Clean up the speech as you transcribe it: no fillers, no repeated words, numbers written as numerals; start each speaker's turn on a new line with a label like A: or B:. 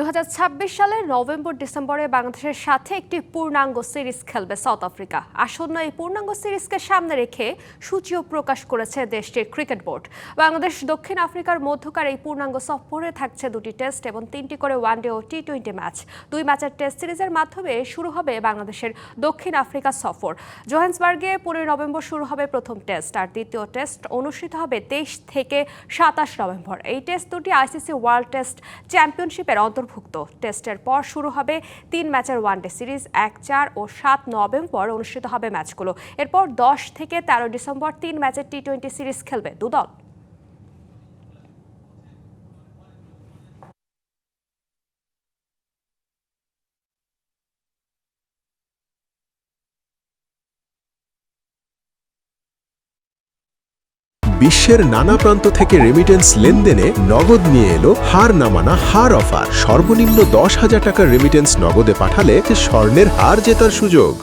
A: 2026 সালের নভেম্বর-ডিসেম্বরে বাংলাদেশের সাথে একটি পূর্ণাঙ্গ সিরিজ খেলবে সাউথ আফ্রিকা। আসন্ন এই পূর্ণাঙ্গ সিরিজকে সামনে রেখে সূচিও প্রকাশ করেছে দেশটির ক্রিকেট বোর্ড। বাংলাদেশ দক্ষিণ আফ্রিকার মধ্যকার এই পূর্ণাঙ্গ সফরে থাকছে 2টি টেস্ট এবং 3টি করে ওয়ানডে ও টি-20 ম্যাচ। 2 ম্যাচের টেস্ট সিরিজের মাধ্যমে শুরু হবে বাংলাদেশের দক্ষিণ আফ্রিকা সফর। জোহান্সবার্গে 15 নভেম্বর শুরু হবে প্রথম টেস্ট, আর দ্বিতীয় টেস্ট অনুষ্ঠিত হবে 23 থেকে 27 নভেম্বর। এই টেস্ট দুটি আইসিসি ওয়ার্ল্ড টেস্ট চ্যাম্পিয়নশিপের অন্তর্ভুক্ত। টেস্টের পর শুরু হবে 3 ম্যাচের ওয়ানডে সিরিজ। 1, 4 ও 7 নভেম্বর অনুষ্ঠিত হবে ম্যাচগুলো। এরপর 10 থেকে 13 ডিসেম্বর 3 ম্যাচের টি-20 সিরিজ খেলবে দুদল।
B: বিশ্বের নানা প্রান্ত থেকে রেমিটেন্স লেনদেনে নগদ নিয়ে এলো হার না মানা হার অফার। সর্বনিম্ন 10,000 টাকার রেমিটেন্স নগদে পাঠালে স্বর্ণের হার জেতার সুযোগ।